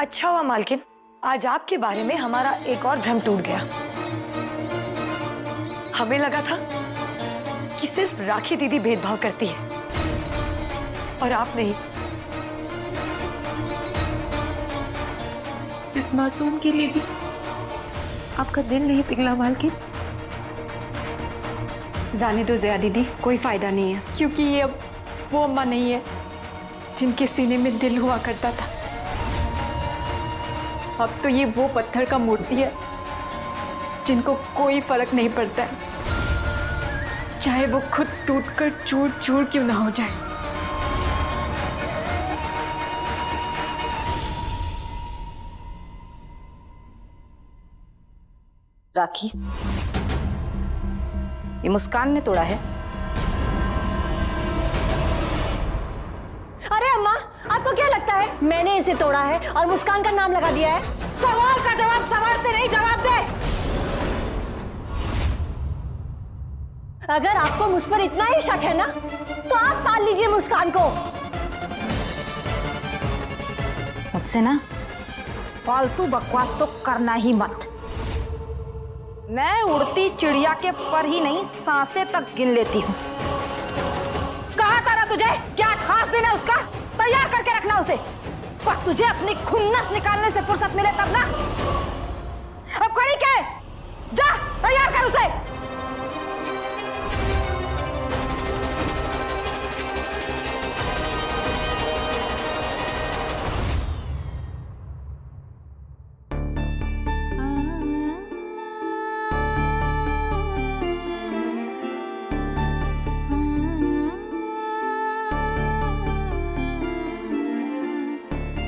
अच्छा हुआ मालकिन, आज आपके बारे में हमारा एक और भ्रम टूट गया। हमें लगा था कि सिर्फ राखी दीदी भेदभाव करती है और आप नहीं। इस मासूम के लिए भी आपका दिल नहीं पिघला मालकिन? जाने दो ज़या दीदी, कोई फायदा नहीं है, क्योंकि ये अब वो अम्मा नहीं है जिनके सीने में दिल हुआ करता था। अब तो ये वो पत्थर का मूर्ति है जिनको कोई फर्क नहीं पड़ता है, चाहे वो खुद टूटकर चूर चूर क्यों ना हो जाए। राखी, ये मुस्कान ने तोड़ा है। अरे अम्मा, आपको क्या लगता है मैंने इसे तोड़ा है और मुस्कान का नाम लगा दिया है? सवाल का जवाब सवाल से नहीं, जवाब दे। अगर आपको मुझ पर इतना ही शक है ना, तो आप पाल लीजिए मुस्कान को। मुझसे ना फालतू बकवास तो करना ही मत। मैं उड़ती चिड़िया के पर ही नहीं, सांसें तक गिन लेती हूँ। कहा था ना तुझे कि आज खास दिन है उसका, तैयार करके रखना उसे। पर तुझे अपनी खुन्नस निकालने से फुर्सत मिले तब ना। अब खड़ी क्या है? जा तैयार कर उसे।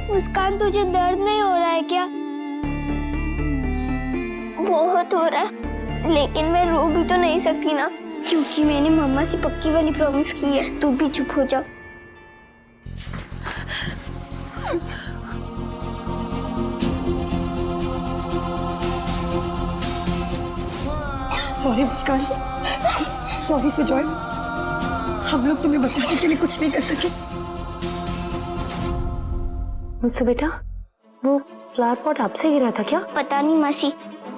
मुस्कान, तुझे दर्द नहीं हो रहा है क्या? बहुत हो रहा है, लेकिन मैं रो भी तो नहीं सकती ना, क्योंकि मैंने मम्मा से पक्की वाली प्रॉमिस की है। तू भी चुप हो जा। सॉरी मुस्कान, सॉरी सुजॉय, हम लोग तुम्हें बचाने के लिए कुछ नहीं कर सके। मुझसे बेटा, वो फ्लावर पॉट आपसे गिरा था क्या? पता नहीं मासी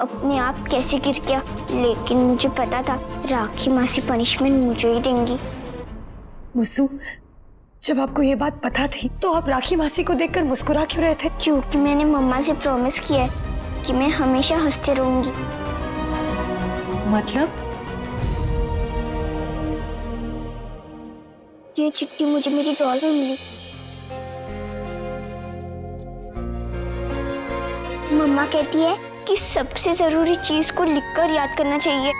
अपने आप कैसे गिर गया, लेकिन मुझे पता था राखी मासी पनिशमेंट मुझे ही देंगी। मुस्सू, जब आपको ये बात पता थी तो आप राखी मासी को देखकर मुस्कुरा क्यों रहे थे? क्योंकि मैंने मम्मा से प्रॉमिस किया है कि मैं हमेशा हंसते रहूंगी। मतलब? ये चिट्ठी मुझे मेरी डॉल में मिली। मम्मा कहती है कि सबसे जरूरी चीज को लिखकर याद करना चाहिए,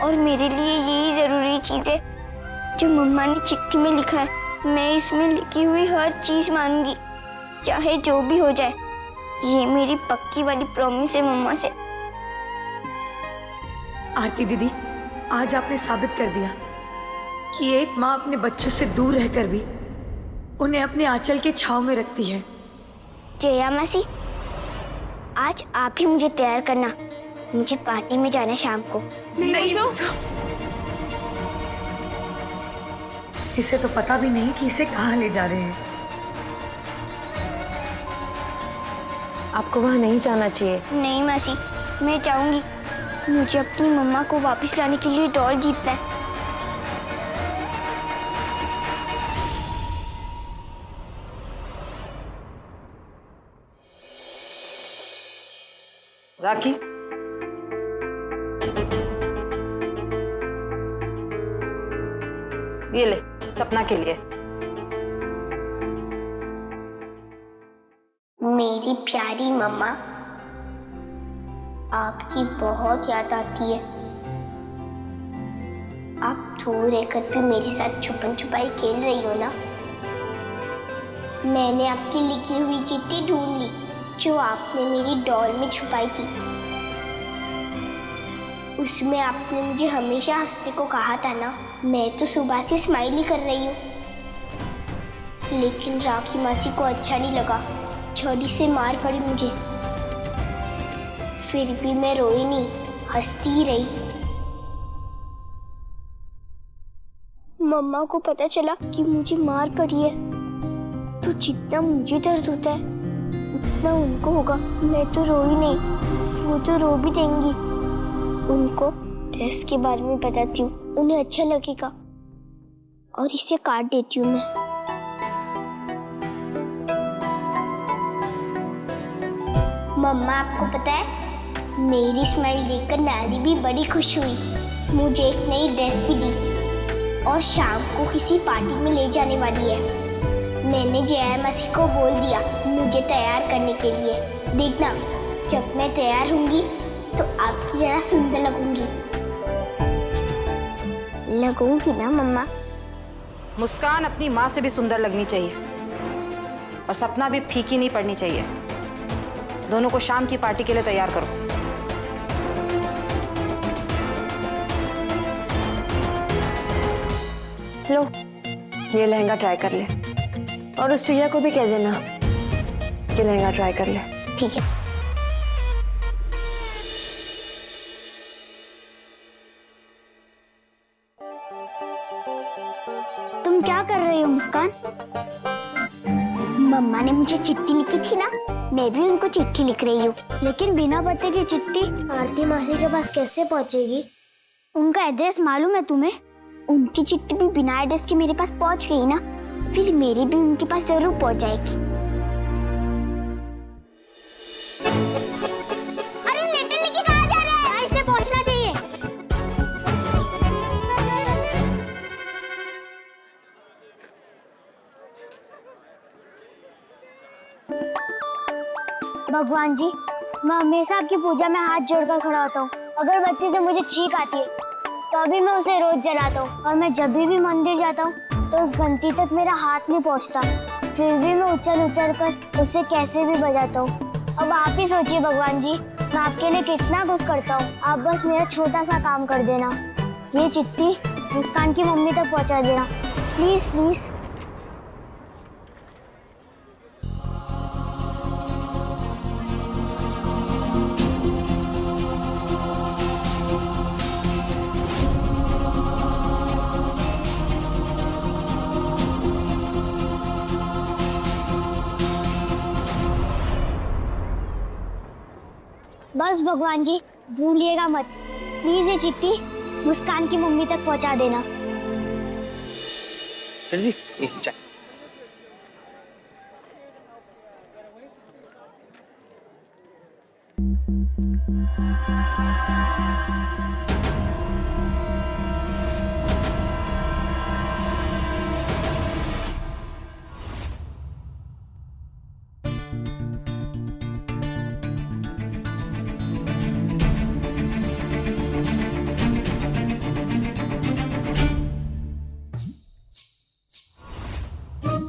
और मेरे लिए यही जरूरी चीज है जो मम्मा ने चिट्ठी में लिखा है। मैं इसमें लिखी हुई हर चीज मानूंगी, चाहे जो भी हो जाए। ये मेरी पक्की वाली प्रॉमिस है मम्मा से। आरती दीदी, आज आपने साबित कर दिया कि एक माँ अपने बच्चों से दूर रहकर भी उन्हें अपने आंचल के छांव में रखती है। जया मासी, आज आप ही मुझे तैयार करना, मुझे पार्टी में जाना शाम को। नहीं इसे तो पता भी नहीं कि इसे कहाँ ले जा रहे हैं। आपको वहाँ नहीं जाना चाहिए। नहीं मासी, मैं जाऊंगी। मुझे अपनी मम्मा को वापस लाने के लिए डॉल जीतना है। राखी, ये ले सपना के लिए। मेरी प्यारी मम्मा, आपकी बहुत याद आती है। आप दूर रहकर भी मेरे साथ छुपन छुपाई खेल रही हो ना। मैंने आपकी लिखी हुई चिट्ठी ढूंढ ली जो आपने मेरी डॉल में छुपाई थी। उसमें आपने मुझे हमेशा हंसने को कहा था ना। मैं तो सुबह से स्माइल ही कर रही हूँ, लेकिन राखी मासी को अच्छा नहीं लगा। छड़ी से मार पड़ी मुझे, फिर भी मैं रोई नहीं, हंसती ही रही। मम्मा को पता चला कि मुझे मार पड़ी है, तो जितना मुझे दर्द होता है जितना उनको होगा। मैं तो रो ही नहीं, वो तो रो भी देंगी। उनको ड्रेस के बारे में बताती हूँ, उन्हें अच्छा लगेगा और इसे काट देती हूँ मैं। मम्मा आपको पता है, मेरी स्माइल देखकर नानी भी बड़ी खुश हुई, मुझे एक नई ड्रेस भी दी और शाम को किसी पार्टी में ले जाने वाली है। मैंने जया मसी को बोल दिया मुझे तैयार करने के लिए। देखना, जब मैं तैयार होंगी तो आपकी जरा सुंदर लगूंगी। लगूंगी ना मम्मा? मुस्कान अपनी माँ से भी सुंदर लगनी चाहिए और सपना भी फीकी नहीं पड़नी चाहिए। दोनों को शाम की पार्टी के लिए तैयार करो। लो, ये लहंगा ट्राई कर ले और उस चुईया को भी कह देना कि लहंगा ट्राई कर ले। ठीक है। तुम क्या कर रही हो मुस्कान? मम्मा ने मुझे चिट्ठी लिखी थी ना, मैं भी उनको चिट्ठी लिख रही हूँ। लेकिन बिना पते की चिट्ठी आरती मासी के पास कैसे पहुँचेगी? उनका एड्रेस मालूम है तुम्हें? उनकी चिट्ठी भी बिना एड्रेस के मेरे पास पहुँच गई ना, फिर मेरी भी उनके पास जरूर पहुँच जाएगी। अरे लेटर लेके कहाँ जा रहा है? इससे पहुँचना चाहिए। भगवान जी, मैं हमेशा आपकी पूजा में हाथ जोड़कर खड़ा होता हूँ। अगर बत्ती से मुझे छींक आती है तो अभी मैं उसे रोज जलाता हूँ, और मैं जब भी मंदिर जाता हूँ तो उस घंटी तक मेरा हाथ नहीं पहुँचता, फिर भी मैं उछल उछल कर उसे कैसे भी बजाता हूँ। अब आप ही सोचिए भगवान जी, मैं आपके लिए कितना कुछ करता हूँ। आप बस मेरा छोटा सा काम कर देना, ये चिट्ठी मुस्कान की मम्मी तक पहुँचा देना, प्लीज प्लीज। बस भगवान जी, भूलिएगा मत, प्लीज ये चिट्ठी मुस्कान की मम्मी तक पहुंचा देना। जी, ये चाय।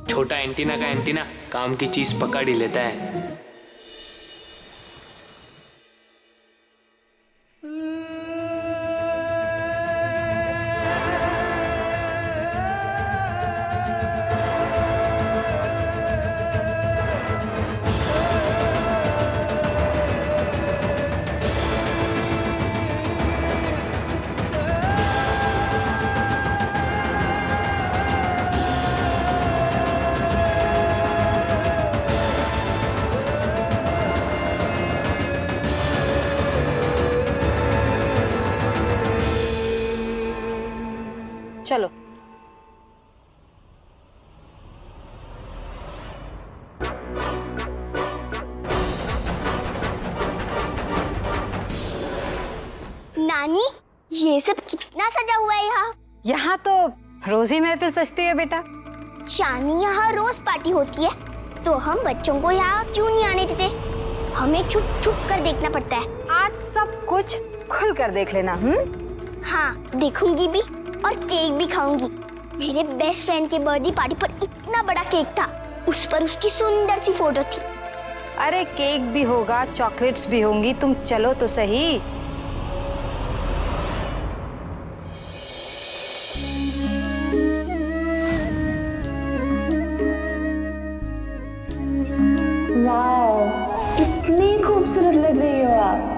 छोटा एंटीना का एंटीना काम की चीज पकड़ ही लेता है। चलो। नानी, ये सब कितना सजा हुआ है यहाँ? यहाँ तो रोज ही महफिल सजती है बेटा। शानी, यहाँ रोज पार्टी होती है, तो हम बच्चों को यहाँ क्यों नहीं आने देते? हमें छुप छुप कर देखना पड़ता है। आज सब कुछ खुल कर देख लेना। हाँ, देखूंगी भी और केक भी खाऊंगी। मेरे बेस्ट फ्रेंड के बर्थडे पार्टी पर इतना बड़ा केक था, उस पर उसकी सुंदर सी फोटो थी। अरे केक भी होगा, चॉकलेट्स भी होंगी, तुम चलो तो सही। वाओ, कितनी खूबसूरत लग रही हो आप।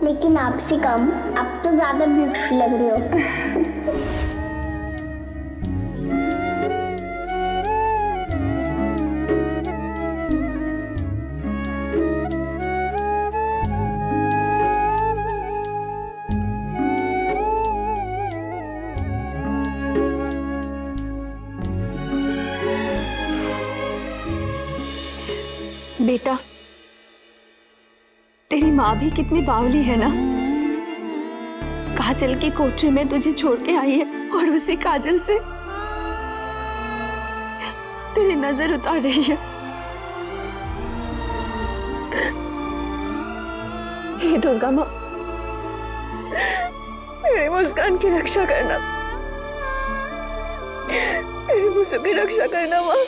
लेकिन आपसे कम, अब तो ज्यादा ब्यूटीफुल लग रही हो। माँ भी कितनी बावली है ना। काजल की कोठरी में तुझे छोड़ के आई है और उसी काजल से तेरी नजर उतार रही है। हे दुर्गा माँ, मेरी मुस्कान की रक्षा करना, मेरी मुस्कान की रक्षा करना माँ।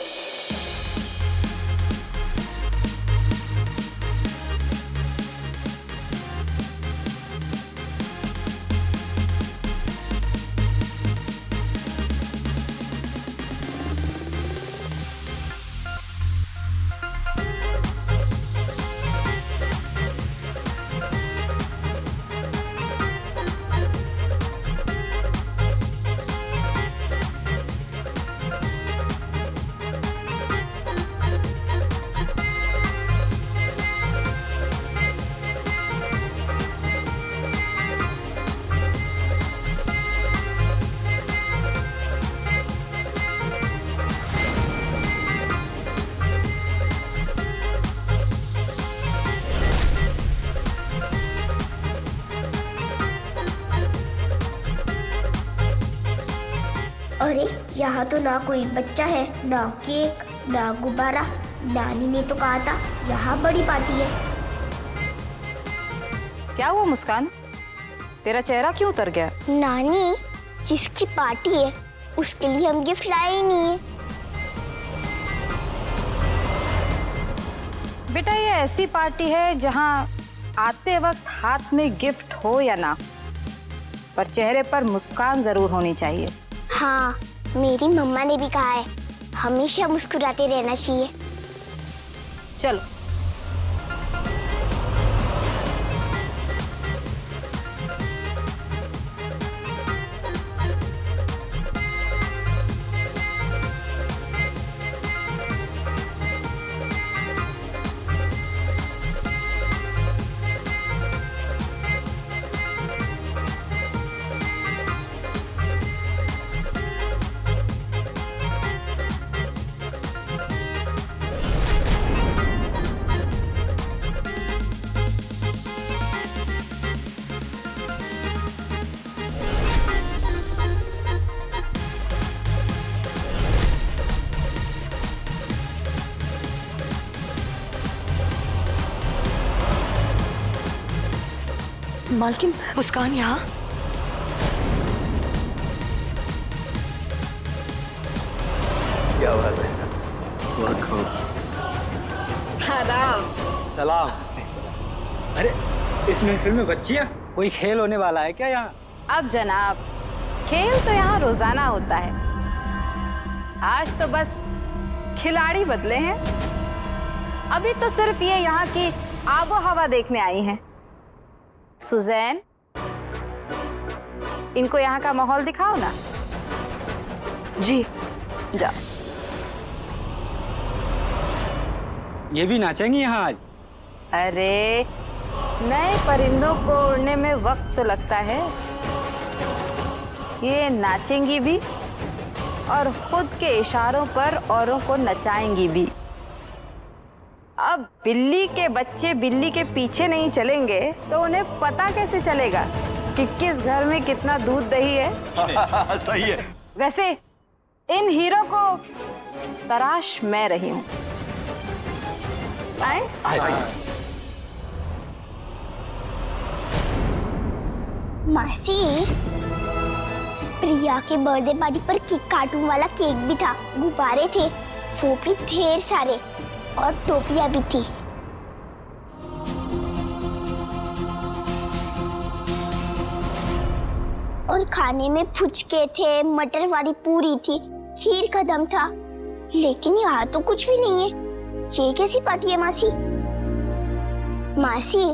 अरे यहाँ तो ना कोई बच्चा है, ना केक, ना गुब्बारा। नानी ने तो कहा था यहाँ बड़ी पार्टी है। क्या हुआ मुस्कान, तेरा चेहरा क्यों उतर गया? नानी, जिसकी पार्टी है उसके लिए हम गिफ्ट लाए ही नहीं है। बेटा ये ऐसी पार्टी है जहां आते वक्त हाथ में गिफ्ट हो या ना, पर चेहरे पर मुस्कान जरूर होनी चाहिए। हाँ, मेरी मम्मा ने भी कहा है हमेशा मुस्कुराते रहना चाहिए। चलो मालकिन, मुस्कान यहाँ। क्या बात है, बहुत खूब। सलाम। अरे इस महफिल में बच्चियाँ, कोई खेल होने वाला है क्या यहाँ? अब जनाब, खेल तो यहाँ रोजाना होता है, आज तो बस खिलाड़ी बदले हैं। अभी तो सिर्फ ये यहाँ की आबो हवा देखने आई हैं। सुजैन, इनको यहाँ का माहौल दिखाओ ना। जी। जाओ। ये भी नाचेंगी यहाँ आज? अरे नए परिंदों को उड़ने में वक्त तो लगता है, ये नाचेंगी भी और खुद के इशारों पर औरों को नचाएंगी भी। अब बिल्ली के बच्चे बिल्ली के पीछे नहीं चलेंगे तो उन्हें पता कैसे चलेगा कि किस घर में कितना दूध दही है। सही है। वैसे इन हीरो को तराश मैं रही हूं। आए? मासी, प्रिया के बर्थडे पार्टी पर केक कार्टून वाला केक भी था, गुब्बारे थे, वो भी ढेर सारे, और टोपियां भी थी। और खाने में फुचके थे, मटर वाली पूरी थी, खीर का दम था। लेकिन यहाँ तो कुछ भी नहीं है। ये कैसी पार्टी है मासी? मासी,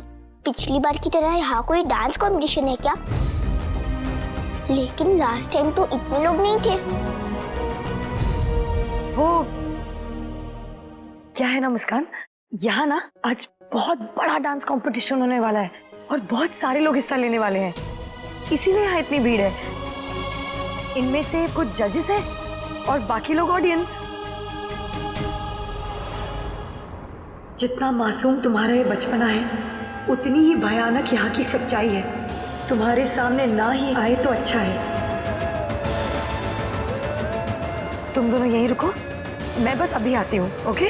पिछली बार की तरह यहाँ कोई डांस कंपटीशन है क्या? लेकिन लास्ट टाइम तो इतने लोग नहीं थे। वो क्या है ना मुस्कान, यहाँ ना आज बहुत बड़ा डांस कंपटीशन होने वाला है और बहुत सारे लोग हिस्सा लेने वाले हैं, इसीलिए यहाँ इतनी भीड़ है। इनमें से कुछ जजेस हैं और बाकी लोग ऑडियंस। जितना मासूम तुम्हारा ये बचपना है उतनी ही भयानक यहाँ की सच्चाई है। तुम्हारे सामने ना ही आए तो अच्छा है। तुम दोनों यहीं रुको, मैं बस अभी आती हूँ। ओके?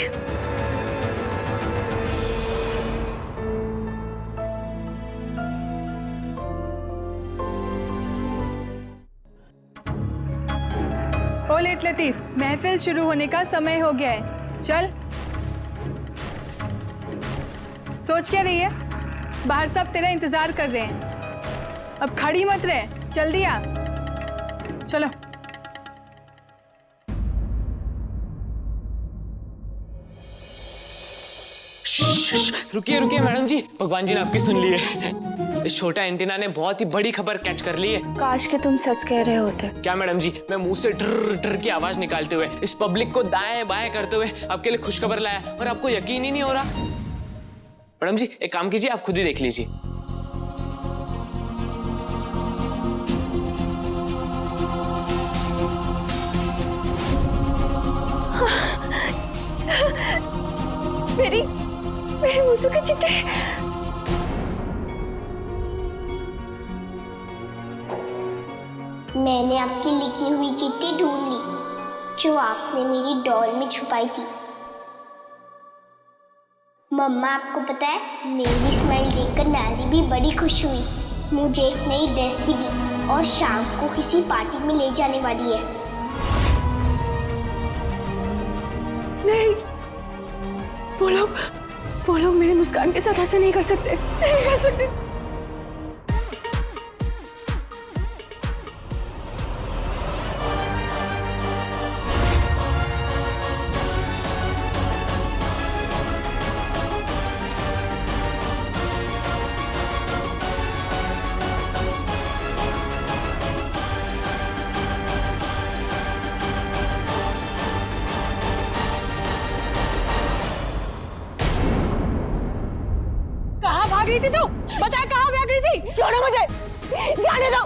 ओ लेट लतीफ, महफिल शुरू होने का समय हो गया है, चल। सोच क्या रही है? बाहर सब तेरा इंतजार कर रहे हैं, अब खड़ी मत रहे, जल्दी आ। चलो। रुकिए रुकिए मैडम जी, भगवान जी ने आपकी सुन ली है। इस छोटा एंटीना ने बहुत ही बड़ी खबर कैच कर ली है। काश के तुम सच कह रहे होते। क्या मैडम जी, मैं मुंह से ड्र ड्र की आवाज निकालते हुए इस पब्लिक को दाएं बाएं करते हुए आपके लिए खुशखबर लाया और आपको यकीन ही नहीं हो रहा। मैडम जी एक काम कीजिए, आप खुद ही देख लीजिए। मेरे मूसू के चिट्टे। मैंने आपकी लिखी हुई चिट्ठी ढूंढ ली जो आपने मेरी डॉल में छुपाई थी। मम्मा, आपको पता है मेरी स्माइल देखकर नानी भी बड़ी खुश हुई, मुझे एक नई ड्रेस भी दी और शाम को किसी पार्टी में ले जाने वाली है। नहीं, वो लोग मेरी मुस्कान के साथ ऐसे नहीं कर सकते, नहीं कर सकते। भाग रही थी तू? बता, कहाँ भाग रही थी? छोड़ो मुझे, जाने दो।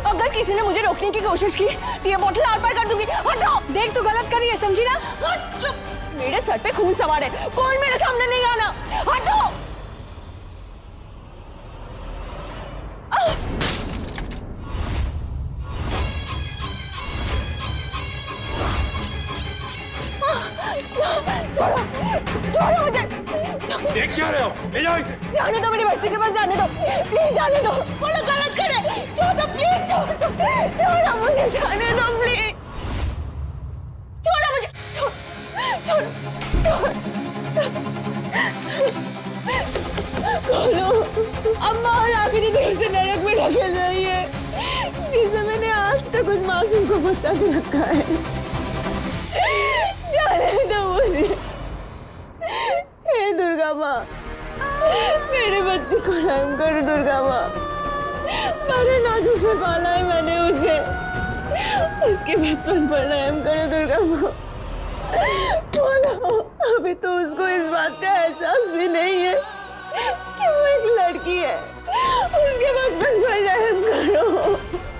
अगर किसी ने मुझे रोकने की कोशिश की तो ये बोतल आर पार कर दूंगी। हटो। देख, तू गलत कर रही है, समझी ना? चुप। मेरे सर पे खून सवार है, कोई मेरे सामने नहीं आना। हटो। छोड़ो, छोड़ो मुझे। देख क्या रहे हो? ले जाओ इसे। जाने दो, मेरी बच्ची के पास जाने दो, प्लीज जाने दो। वो लोग गलत करे, छोड़ो प्लीज, छोड़ो मुझे, जाने दो प्लीज, छोड़ो मुझे, छोड़ो, खोलो। अम्मा और आखिरी देर से नरक में ढकेल रही है, जिसे मैंने आज तक उस मासूम को बचा के रखा है। जाने दो मुझे। हे दुर्गा माँ, मेरे बच्चे को रहम करो दुर्गा माँ। मैंने नाजू से पाला है, मैंने उसे, उसके बचपन पर रहम करो दुर्गा माँ। बोलो, अभी तो उसको इस बात का एहसास भी नहीं है कि वो एक लड़की है। उसके बचपन पर रहम करो।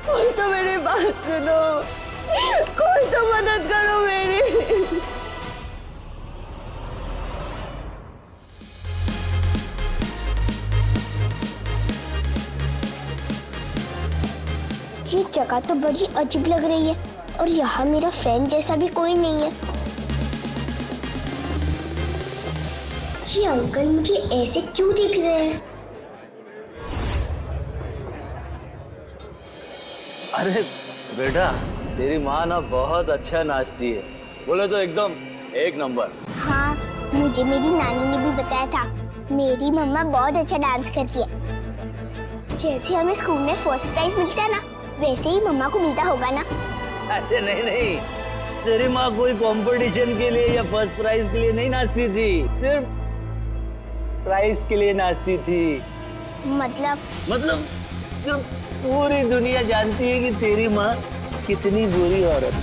कोई तो मेरी बात सुनो, कोई तो मदद करो मेरी। ये जगह तो बड़ी अजीब लग रही है और यहाँ मेरा फ्रेंड जैसा भी कोई नहीं है। ये अंकल मुझे ऐसे क्यों देख रहे हैं? अरे बेटा, तेरी माँ ना बहुत अच्छा नाचती है, बोले तो एकदम एक नंबर। हाँ, मुझे मेरी नानी ने भी बताया था मेरी मम्मा बहुत अच्छा डांस करती है। जैसे हमें स्कूल में फर्स्ट प्राइज मिलता है ना, वैसे ही मम्मा को मिलता होगा ना? अरे नहीं नहीं, तेरी माँ कोई कंपटीशन के लिए या फर्स्ट प्राइज के लिए नहीं नाचती थी, सिर्फ प्राइज के लिए नाचती थी। मतलब पूरी दुनिया जानती है कि तेरी माँ कितनी बुरी औरत।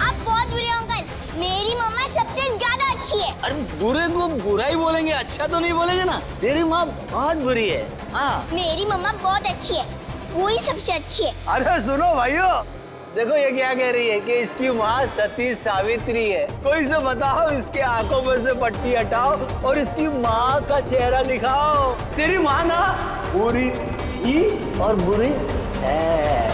आप बहुत बुरे हो अंकल, मेरी मम्मा सबसे ज्यादा अच्छी है। अरे बुरे को बुरा ही बोलेंगे, अच्छा तो नहीं बोलेंगे ना। तेरी माँ बहुत बुरी है। हाँ, मेरी मम्मा बहुत अच्छी है। वो ही सबसे अच्छी है। अरे सुनो भाइयों, देखो ये क्या कह रही है कि इसकी माँ सती सावित्री है। कोई से बताओ, इसके आंखों में से पट्टी हटाओ और इसकी माँ का चेहरा दिखाओ। तेरी माँ ना बुरी ही और बुरी है।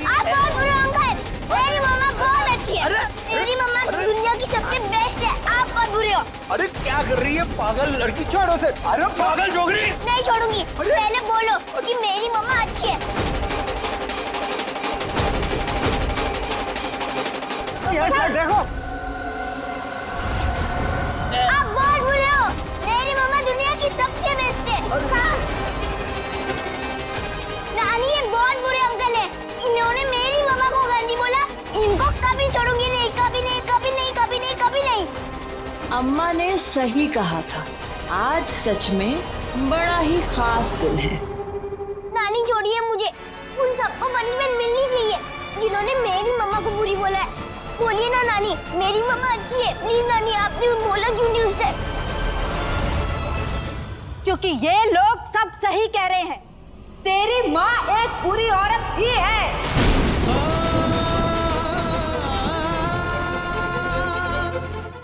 आप बहुत बुरे अंकल, मेरी मम्मा बहुत अच्छी है। मेरी मम्मा दुनिया की सबसे बेस्ट है, आप बहुत बुरे हो। अरे क्या कर रही है पागल लड़की, छोड़ो से। अरे पागल जोगरी। नहीं छोड़ूंगी, पहले बोलो कि मेरी मम्मा अच्छी है। देखो आप बहुत बुरे हो, मेरी मम्मा दुनिया की सबसे बेस्ट है। हाँ। नानी ये बहुत बुरे अंकल है, इन्होंने मेरी मम्मा को गंदी बोला, इनको कभी छोड़ूंगी नहीं, कभी नहीं, कभी नहीं, कभी नहीं, कभी नहीं। अम्मा ने सही कहा था, आज सच में बड़ा ही खास दिन है। नानी छोड़िए मुझे, उन सबको पनिशमेंट मिलनी चाहिए जिन्होंने मेरी मम्मा को बुरी बोला है। बोलिए ना नानी, मेरी मम्मा अच्छी है। प्लीज नानी, आपने बोला क्यों नहीं उस टाइम? क्योंकि ये लोग सब सही कह रहे हैं, तेरी माँ एक बुरी औरत ही है।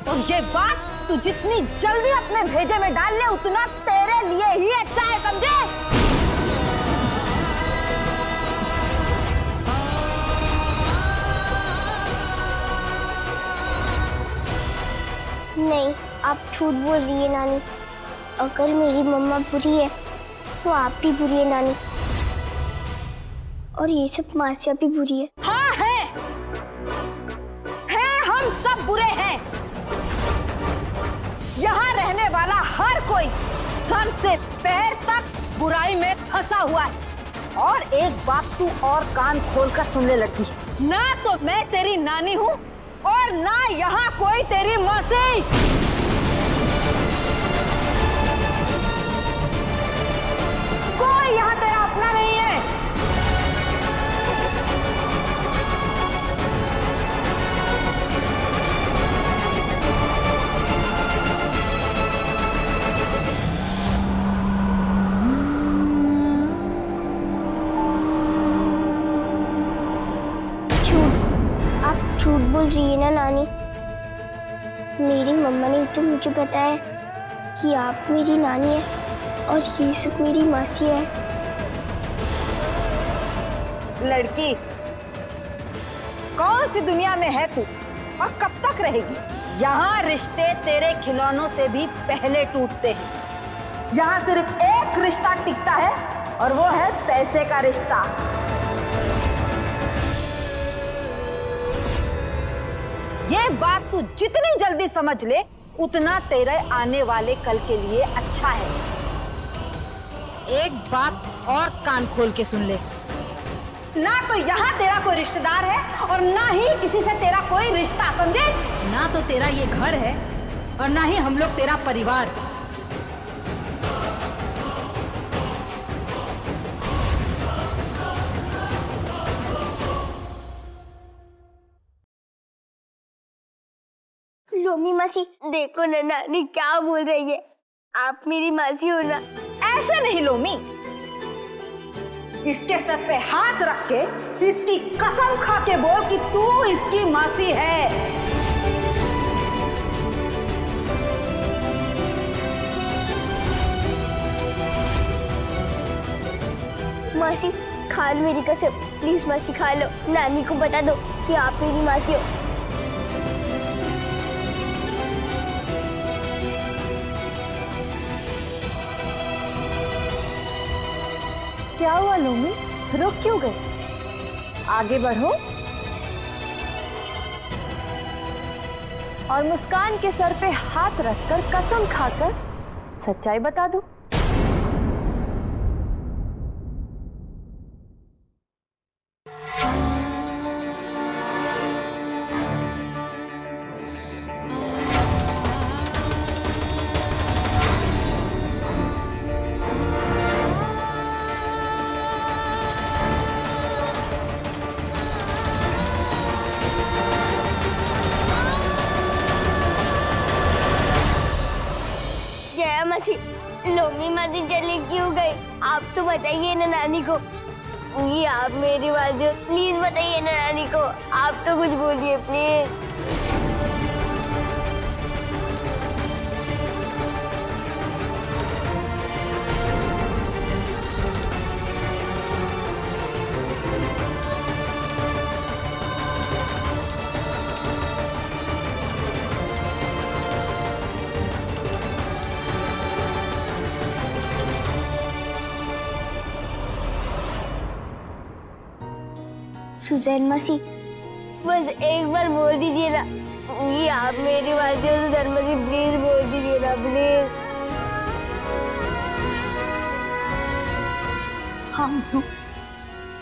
और ये बात तू जितनी जल्दी अपने भेजे में डाल ले, उतना तेरे लिए ही अच्छा है, समझे? नहीं, आप झूठ बोल रही है नानी। अगर मेरी मम्मा बुरी है तो आप भी बुरी है नानी, और ये सब मासिया भी बुरी है। हाँ है, हम सब बुरे हैं। यहाँ रहने वाला हर कोई सर से पैर तक बुराई में फंसा हुआ है। और एक बात तू और कान खोलकर सुन ले लड़की, ना तो मैं तेरी नानी हूँ और ना यहाँ कोई तेरी मौसी। कोई यहाँ तेरा अपना नहीं है। झूठ बोल रही है ना नानी। मेरी मम्मा ने तो मुझे बताया कि आप मेरी नानी है और ये सब मेरी मासी है। लड़की, कौन सी दुनिया में है तू और कब तक रहेगी? यहाँ रिश्ते तेरे खिलौनों से भी पहले टूटते हैं। यहाँ सिर्फ एक रिश्ता टिकता है और वो है पैसे का रिश्ता। ये बात तू जितनी जल्दी समझ ले, उतना तेरे आने वाले कल के लिए अच्छा है। एक बात और कान खोल के सुन ले, ना तो यहाँ तेरा कोई रिश्तेदार है और ना ही किसी से तेरा कोई रिश्ता, समझे? ना तो तेरा ये घर है और ना ही हम लोग तेरा परिवार। लोमी मासी, देखो ना नानी क्या बोल रही है, आप मेरी मासी हो ना। ऐसे नहीं लोमी, इसके सर पे हाथ रख के इसकी कसम खा के बोल कि तू इसकी मासी है। मासी खा लो मेरी कसम, प्लीज मासी खा लो। नानी को बता दो कि आप मेरी मासी हो। क्या हुआ लोमी, रुक क्यों गए? आगे बढ़ो और मुस्कान के सर पे हाथ रखकर कसम खाकर सच्चाई बता दो। नानी मासी चली क्यों गई? आप तो बताइए ना नानी को। ये आप मेरी बात जो प्लीज बताइए ना नानी को। आप तो कुछ बोलिए प्लीज। सुजैन मासी बस एक बार बोल दीजिए ना। ये आप मेरी बात जो सुजैन मासी प्लीज बोल दीजिए ना प्लीज। हाँ मुसु,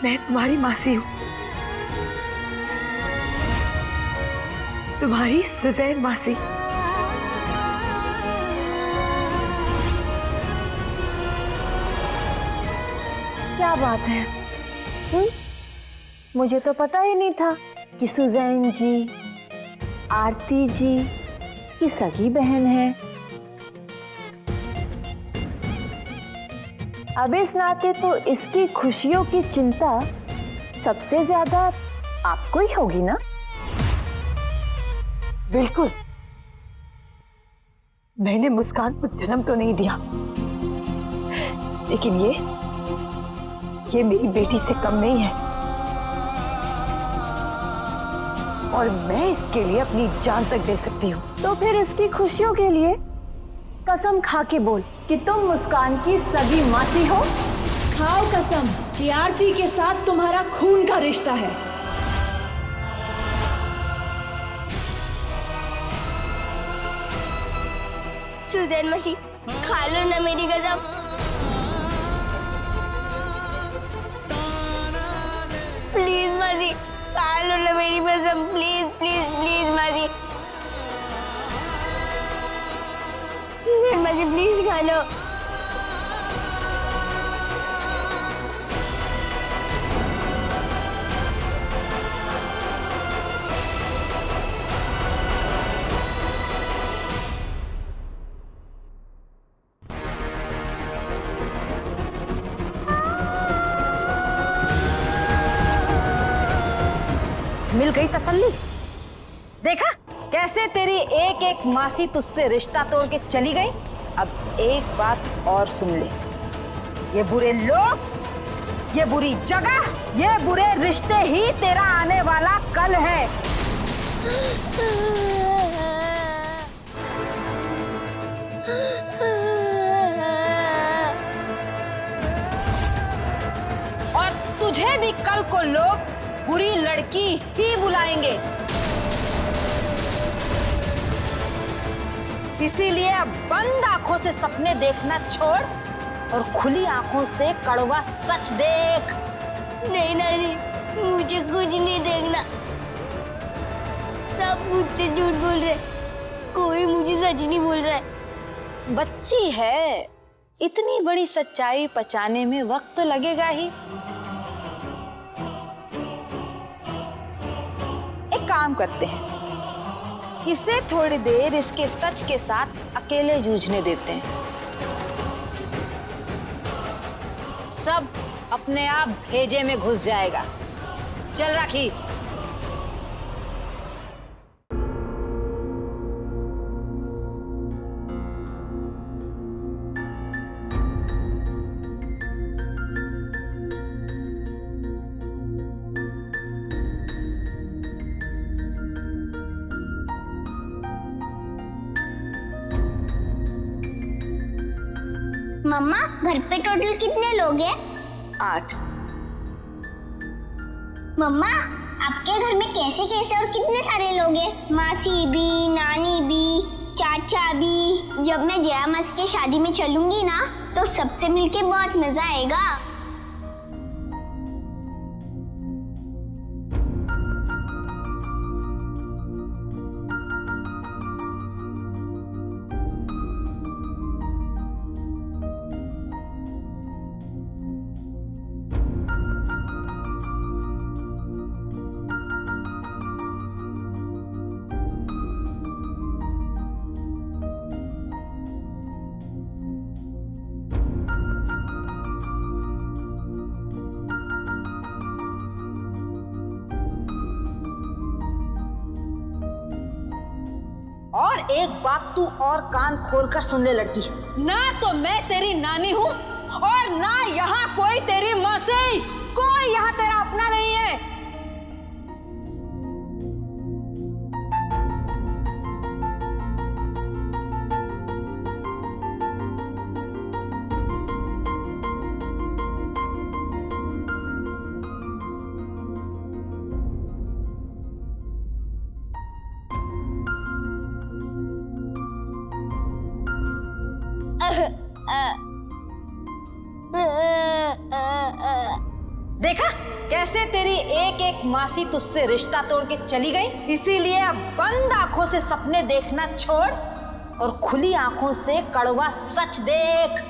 मैं तुम्हारी मासी हूँ, तुम्हारी सुजैन मासी। क्या बात है? मुझे तो पता ही नहीं था कि सुजैन जी आरती जी की सगी बहन है। अब इस नाते तो इसकी खुशियों की चिंता सबसे ज्यादा आपको ही होगी ना? बिल्कुल। मैंने मुस्कान को जन्म तो नहीं दिया, लेकिन ये मेरी बेटी से कम नहीं है, और मैं इसके लिए अपनी जान तक दे सकती हूँ। तो फिर इसकी खुशियों के लिए कसम खा के बोल कि तुम मुस्कान की सगी मासी हो। खाओ कसम कि आरती के साथ तुम्हारा खून का रिश्ता है। सुजैन मासी खा लो ना मेरी कसम। प्लीज मासी खा लो ना मेरी कसम। प्लीज प्लीज प्लीज मासी। सुजैन मासी प्लीज खा लो। मिल गई तसल्ली। देखा कैसे तेरी एक एक मासी तुझसे रिश्ता तोड़ के चली गई। अब एक बात और सुन ले, ये बुरे लोग, ये बुरी जगह, ये बुरे रिश्ते ही तेरा आने वाला कल है। और तुझे भी कल को लोग बुरी लड़की ही बुलाएंगे। इसीलिए अब बंद आंखों से सपने देखना छोड़ और खुली आंखों से कड़वा सच देख। नहीं नानी, मुझे कुछ नहीं देखना। सब मुझसे झूठ बोल रहे, कोई मुझे सच नहीं बोल रहा है। बच्ची है, इतनी बड़ी सच्चाई पचाने में वक्त तो लगेगा ही। काम करते हैं, इसे थोड़ी देर इसके सच के साथ अकेले जूझने देते हैं। सब अपने आप भेजे में घुस जाएगा। चल राखी। मम्मा घर पे टोटल कितने लोग हैं? 8। मम्मा आपके घर में कैसे कैसे और कितने सारे लोग हैं? मासी भी, नानी भी, चाचा भी। जब मैं जया मासी की शादी में चलूंगी ना तो सबसे मिलके बहुत मजा आएगा। और एक बात तू और कान खोलकर सुन ले लड़की, ना तो मैं तेरी नानी हूँ और ना यहाँ कोई तेरी मौसी, कोई यहाँ तेरा अपना नहीं है। देखा कैसे तेरी एक एक मासी तुझसे रिश्ता तोड़ के चली गई। इसीलिए अब बंद आंखों से सपने देखना छोड़ और खुली आंखों से कड़वा सच देख।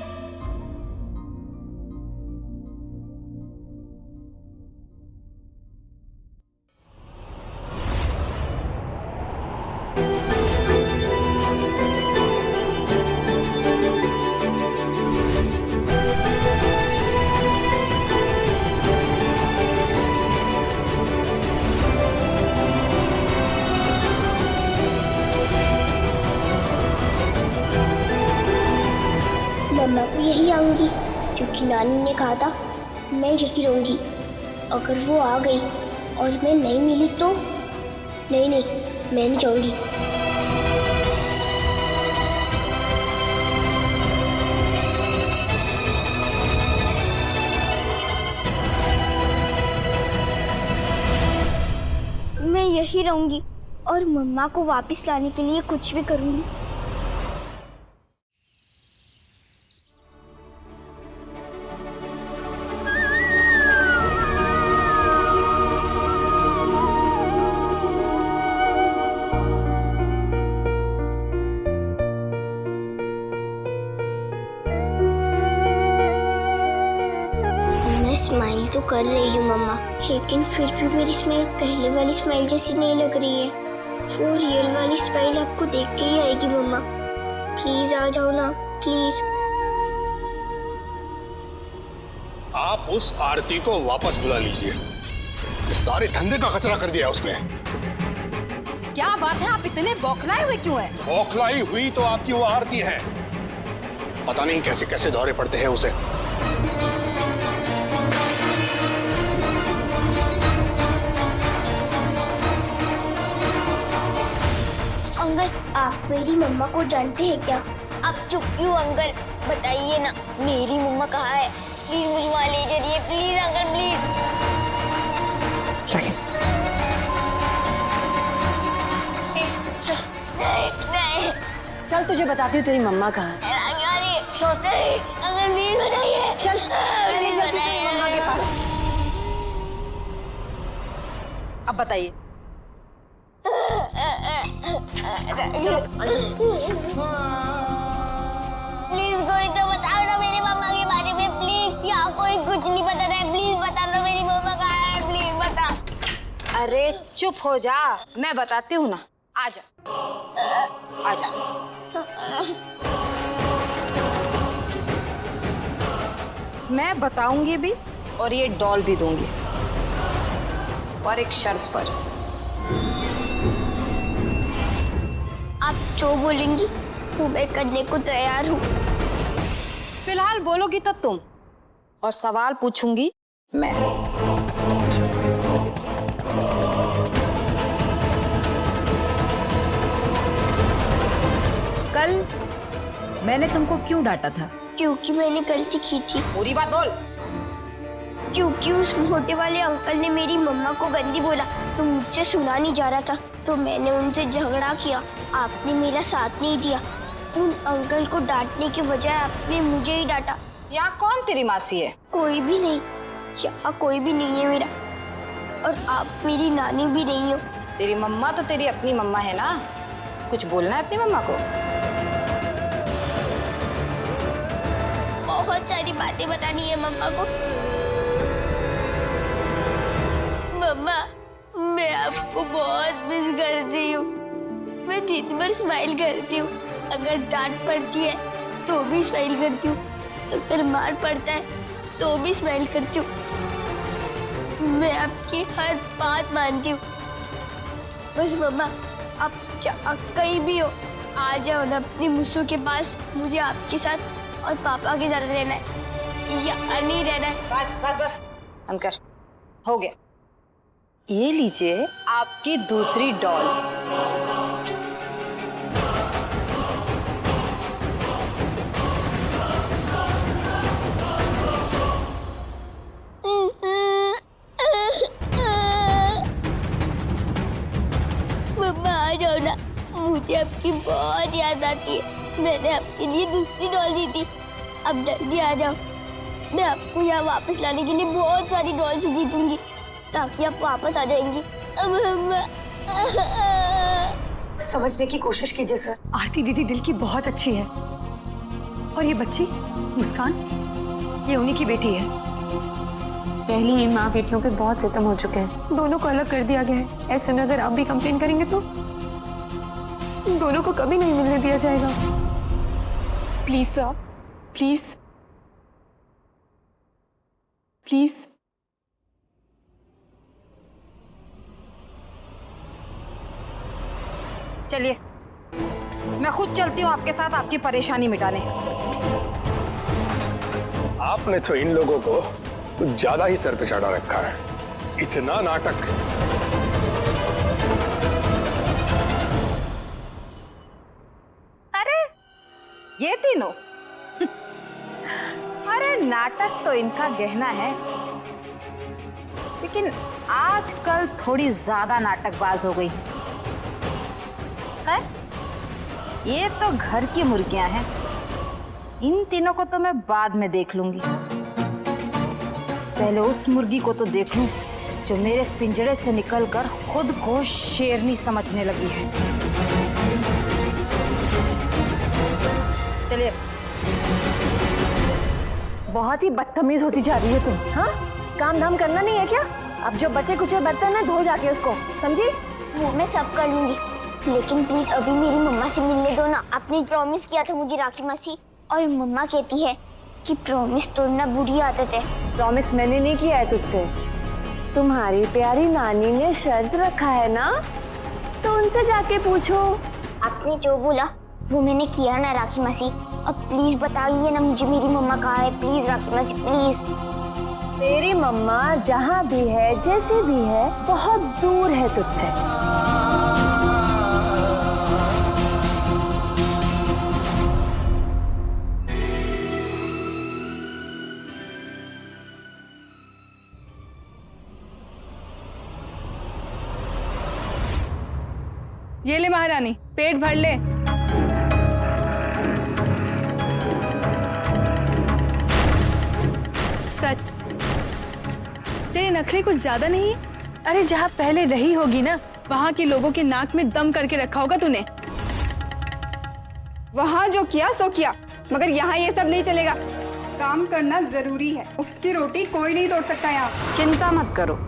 मम्मा को यही आऊंगी क्योंकि नानी ने कहा था मैं यही रहूंगी। अगर वो आ गई और मैं नहीं मिली तो नहीं, मैं नहीं जाऊंगी। मैं यही रहूंगी और मम्मा को वापस लाने के लिए कुछ भी करूंगी। स्माइल तो कर रही हूँ मम्मा, लेकिन फिर भी मेरी स्माइल पहले वाली स्माइल जैसी नहीं लग रही है। वो रियल वाली स्माइल आपको देख के ही आएगी मम्मा। प्लीज आ जाओ ना, प्लीज। आप उस आरती को वापस बुला लीजिए। सारे धंधे का कचरा कर दिया उसने। क्या बात है, आप इतने बौखलाए हुए क्यों हैं? बौखलाई हुई तो आपकी वो आरती है। पता नहीं कैसे कैसे दौरे पड़ते हैं उसे। अंकल, आप मेरी मम्मा को जानते हैं क्या? आप चुप क्यों अंकल, बताइए ना मेरी मम्मा कहाँ है? प्लीज मुझे वहाँ ले जाइए, प्लीज अंकल, प्लीज। नहीं। चल तुझे बताती हूँ तेरी मम्मा कहाँ है। अंकल प्लीज बताइए। चल प्लीज बताइए मम्मा के पास। अब बताइए। प्लीज कोई तो बताओ ना मेरी मम्मा के बारे में, प्लीज। यहाँ कोई कुछ नहीं बता रहा है, प्लीज बता दो मेरी मम्मा कहाँ है, प्लीज बता। अरे चुप हो जा, मैं बताती हूँ ना। आजा आजा। मैं बताऊंगी भी और ये डॉल भी दूंगी, और एक शर्त पर। आप जो बोलेंगी वो मैं करने को तैयार हूँ। फिलहाल बोलोगी तो तुम, और सवाल पूछूंगी मैं। कल मैंने तुमको क्यों डांटा था? क्योंकि मैंने गलती की थी। पूरी बात बोल। क्योंकि उस मोटे वाले अंकल ने मेरी मम्मा को गंदी बोला तो मुझसे सुना नहीं जा रहा था, तो मैंने उनसे झगड़ा किया। आपने मेरा साथ नहीं दिया। उन अंकल को डांटने के बजाय आपने मुझे ही डांटा। यहाँ कौन तेरी मासी है? कोई भी नहीं, यहाँ कोई भी नहीं है मेरा, और आप मेरी नानी भी नहीं हो। तेरी मम्मा तो तेरी अपनी मम्मा है ना, कुछ बोलना है अपनी मम्मा को? बहुत सारी बातें बतानी है मम्मा को। मम्मा, मैं आपको बहुत मिस करती हूँ। मैं दिन भर स्माइल करती हूँ, अगर डांट पड़ती है तो भी स्माइल करती हूँ, अगर मार पड़ता है तो भी स्माइल करती हूँ। मैं आपकी हर बात मानती हूँ। बस मम्मा, आप कहीं भी हो, आ जाओ ना अपनी मुस्सू के पास, मुझे आपके साथ और पापा के साथ रहना है या नहीं रहना है। बस बस बस अंकर, हो गया। ये लीजिए आपकी दूसरी डॉल। मम्मा आ जाओ ना, मुझे आपकी बहुत याद आती है। मैंने आपके लिए दूसरी डॉल दी थी, अब जल्दी आ जाओ। मैं आपको यहाँ वापस लाने के लिए बहुत सारी डॉल से जीतूंगी ताकि आप वापस आ जाएंगी। मम्मा समझने की कोशिश कीजिए सर, आरती दीदी दिल की बहुत अच्छी है और ये बच्ची मुस्कान, ये उन्हीं की बेटी है। पहले ही माँ बेटियों पे बहुत सितम हो चुके हैं, दोनों को अलग कर दिया गया है। ऐसे में अगर आप भी कंप्लेन करेंगे तो दोनों को कभी नहीं मिलने दिया जाएगा। Please sir, please please. चलिए मैं खुद चलती हूँ आपके साथ आपकी परेशानी मिटाने। आपने तो इन लोगों को कुछ ज्यादा ही सर पे चढ़ा रखा है, इतना नाटक। अरे ये तीनों अरे नाटक तो इनका गहना है, लेकिन आजकल थोड़ी ज्यादा नाटकबाज हो गई। खैर ये तो घर की मुर्गियां हैं, इन तीनों को तो मैं बाद में देख लूंगी। पहले उस मुर्गी को तो देख लूं जो मेरे पिंजरे से निकलकर खुद को शेरनी समझने लगी है। चलिए। बहुत ही बदतमीज होती जा रही है तुम। हाँ, काम धाम करना नहीं है क्या? अब जो बचे कुचे बर्तन है धो जाके उसको, समझी? वो मैं सब कर लूंगी, लेकिन प्लीज अभी मेरी मम्मा से मिलने दो ना। आपने प्रॉमिस किया था मुझे राखी मासी, और मम्मा कहती है कि प्रॉमिस तोड़ना बुरी आदत है। प्रॉमिस मैंने नहीं किया है तुझसे, तुम्हारी प्यारी नानी ने शर्त रखा है ना, तो उनसे जाके पूछो। आपने जो बोला वो मैंने किया ना राखी मासी। अब प्लीज बताइए ना मुझे मेरी मम्मा कहाँ है, प्लीज राखी मासी प्लीज। तेरी मम्मा जहाँ भी है, जैसे भी है, बहुत दूर है तुझसे। ये ले महारानी, पेट भर ले। सच तेरे नखरे कुछ ज्यादा नहीं है? अरे जहाँ पहले रही होगी ना, वहाँ के लोगों के नाक में दम करके रखा होगा तूने। वहाँ जो किया सो किया, मगर यहाँ ये सब नहीं चलेगा। काम करना जरूरी है, मुफ्त की रोटी कोई नहीं तोड़ सकता यहाँ। चिंता मत करो,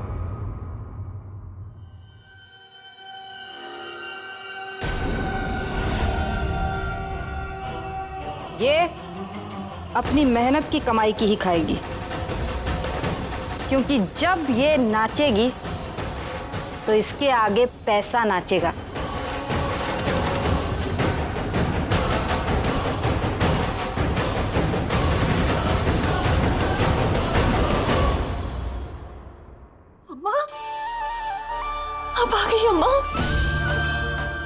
ये अपनी मेहनत की कमाई की ही खाएगी, क्योंकि जब ये नाचेगी तो इसके आगे पैसा नाचेगा। अम्मा, आप आ गई अम्मा।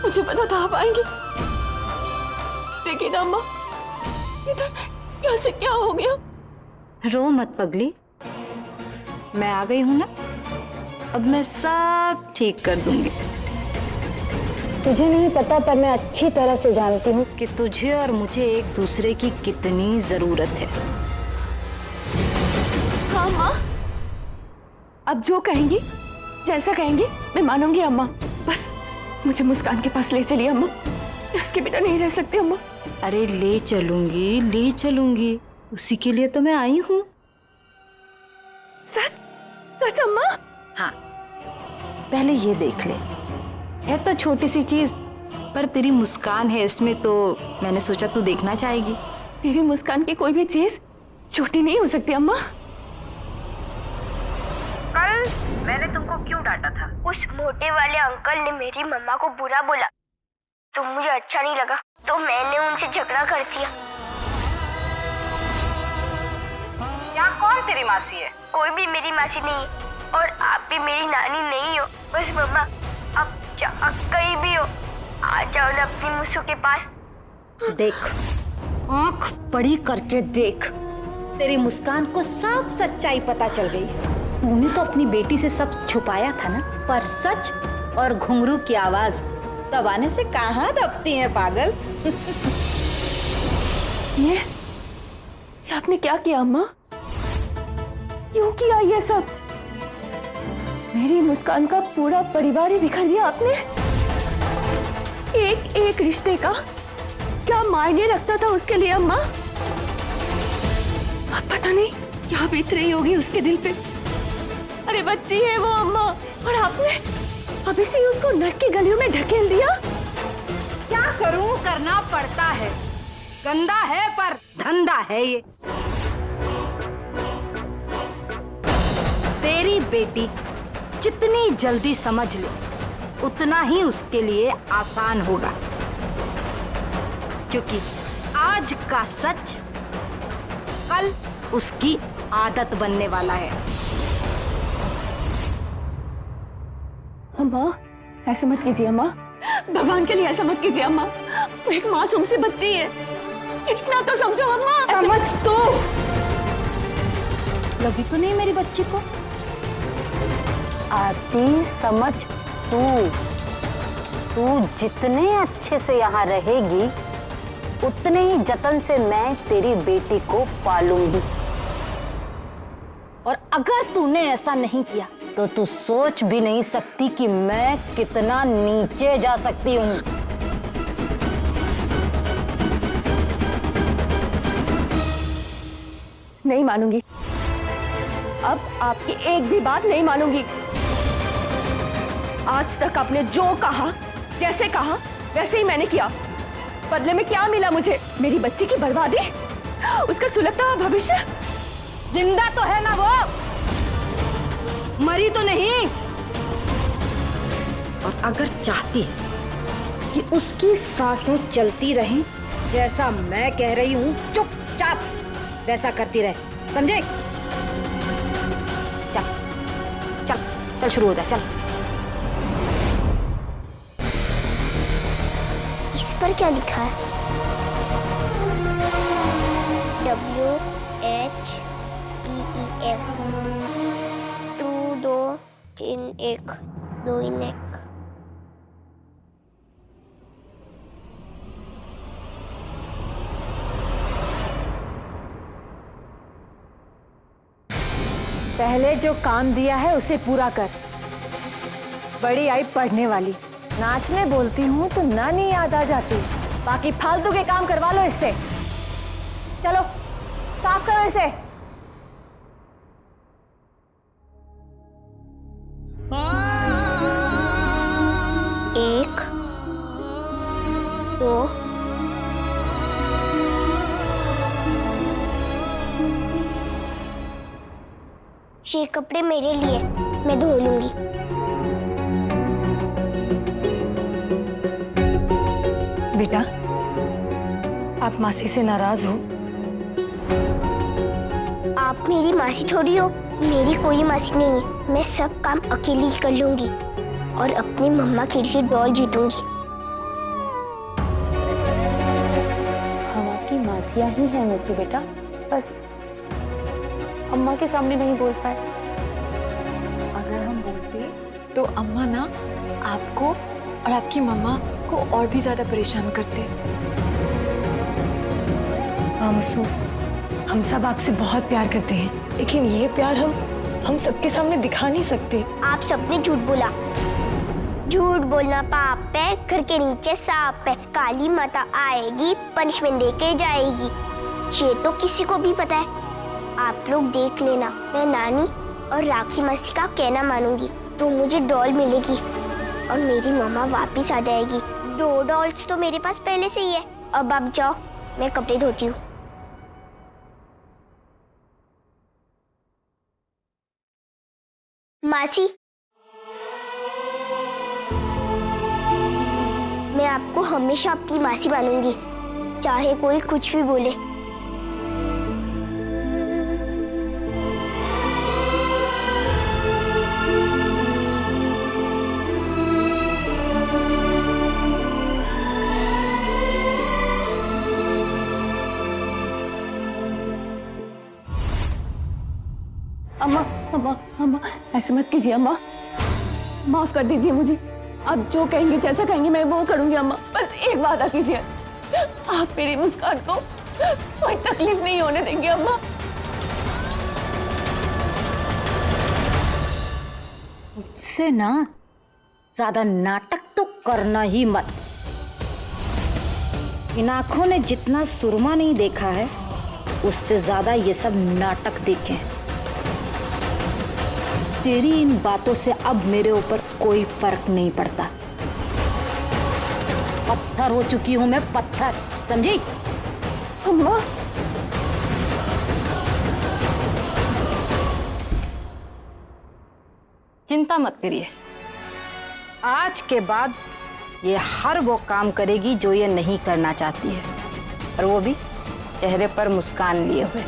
मुझे पता था आप आएंगी। देखिए ना अम्मा, इधर कैसे क्या हो गया? रो मत पगली, मैं आ गई हूं ना, अब मैं सब ठीक कर दूंगी। तुझे नहीं पता, पर मैं अच्छी तरह से जानती हूँ कि तुझे और मुझे एक दूसरे की कितनी जरूरत है। हाँ माँ, अब जो कहेंगी, जैसा कहेंगी, मैं मानूंगी अम्मा। बस मुझे मुस्कान के पास ले चलिए अम्मा, मैं उसके बिना नहीं रह सकती अम्मा। अरे ले चलूंगी, ले चलूंगी, उसी के लिए तो मैं आई हूँ। सच सच अम्मा? हाँ, पहले ये देख ले, है तो छोटी सी चीज, पर तेरी मुस्कान है इसमें, तो मैंने सोचा तू देखना चाहेगी। तेरी मुस्कान की कोई भी चीज छोटी नहीं हो सकती अम्मा। कल मैंने तुमको क्यों डांटा था? उस मोटे वाले अंकल ने मेरी मम्मा को बुरा बोला तो मुझे अच्छा नहीं लगा। तो मैंने उनसे झगड़ा कर दिया। यहाँ कौन तेरी मासी है? कोई भी मेरी मासी नहीं है और आप भी मेरी नानी नहीं हो। बस मम्मा, आप कहीं भी हो, आ जाओ ना अपनी मुसु के पास। देख, आंख बड़ी करके देख, तेरी मुस्कान को सब सच्चाई पता चल गई। तूने तो अपनी बेटी से सब छुपाया था ना, पर सच और घुंघरू की आवाज दबाने से कहाँ दबती है पागल। ये आपने क्या किया अम्मा? क्यों किया ये सब? मेरी मुस्कान का पूरा परिवार ही बिखर दिया आपने। एक एक रिश्ते का क्या मायने रखता था उसके लिए अम्मा? अब पता नहीं क्या बीत रही होगी उसके दिल पे। अरे बच्ची है वो अम्मा, और आपने अभी से ही उसको नरक की गलियों में ढकेल दिया। क्या करूं, करना पड़ता है। गंदा है पर धंधा है ये। तेरी बेटी जितनी जल्दी समझ ले उतना ही उसके लिए आसान होगा, क्योंकि आज का सच कल उसकी आदत बनने वाला है। अम्मा ऐसा मत कीजिए अम्मा, भगवान के लिए ऐसा मत कीजिए अम्मा। वो एक मासूम सी बच्ची है, इतना तो समझो अम्मा। समझ तो लगी तो नहीं मेरी बच्ची को? आती समझ तू जितने अच्छे से यहाँ रहेगी उतने ही जतन से मैं तेरी बेटी को पालूंगी। और अगर तूने ऐसा नहीं किया तो तू सोच भी नहीं सकती कि मैं कितना नीचे जा सकती हूँ। नहीं मानूंगी, अब आपकी एक भी बात नहीं मानूंगी। आज तक आपने जो कहा, जैसे कहा वैसे ही मैंने किया। बदले में क्या मिला मुझे? मेरी बच्ची की बर्बादी, उसका सुलगता हुआ भविष्य। जिंदा तो है ना वो, मरी तो नहीं। और अगर चाहती है कि उसकी सांसें चलती रहें जैसा मैं कह रही हूँ, चुपचाप वैसा करती रहे, समझे? चल चल चल, शुरू हो जा, चल। इस पर क्या लिखा है? WHEEF 2 2 3 1 2 1। पहले जो काम दिया है उसे पूरा कर। बड़ी आई पढ़ने वाली, नाचने बोलती हूँ तो नानी याद आ जाती। बाकी फालतू के काम करवा लो इससे। चलो साफ करो इसे। एक, दो, ये कपड़े मेरे लिए, मैं धो लूंगी। बेटा, आप मासी से नाराज हो? आप मेरी मासी थोड़ी हो, मेरी कोई मासी नहीं है। मैं सब काम अकेली ही कर लूंगी और अपनी मम्मा के लिए डॉल जीतूंगी। हम आपकी मासियाँ ही हैं मुझसे बेटा, बस अम्मा के सामने नहीं बोल पाए। अगर हम बोलते तो अम्मा ना आपको और आपकी मम्मा को और भी ज्यादा परेशान करते। हाँ मुसु, हम सब आपसे बहुत प्यार करते हैं, लेकिन ये प्यार हम सबके सामने दिखा नहीं सकते। आप सबने झूठ बोला। झूठ बोलना पाप है, घर के नीचे सांप है। काली माता आएगी, पनिशमेंट देके जाएगी। ये तो किसी को भी पता है। आप लोग देख लेना, मैं नानी और राखी मासी का कहना मानूंगी तो मुझे डॉल मिलेगी और मेरी मम्मा वापिस आ जाएगी। 2 डॉल्स तो मेरे पास पहले से ही है। अब आप जाओ, मैं कपड़े धोती हूँ। मासी, मैं आपको हमेशा आपकी मासी मानूंगी, चाहे कोई कुछ भी बोले। अम्मा अम्मा अम्मा ऐसे मत कीजिए अम्मा, माफ कर दीजिए मुझे। आप जो कहेंगे, जैसा कहेंगे मैं वो करूंगी अम्मा। बस एक वादा कीजिए, आप मेरी मुस्कान को कोई तकलीफ नहीं होने देंगे अम्मा। मुझसे ना ज्यादा नाटक तो करना ही मत। इन आंखों ने जितना सुरमा नहीं देखा है, उससे ज्यादा ये सब नाटक देखे हैं। तेरी इन बातों से अब मेरे ऊपर कोई फर्क नहीं पड़ता। पत्थर हो चुकी हूं मैं, पत्थर, समझी? अम्मा चिंता मत करिए, आज के बाद ये हर वो काम करेगी जो ये नहीं करना चाहती है, और वो भी चेहरे पर मुस्कान लिए हुए,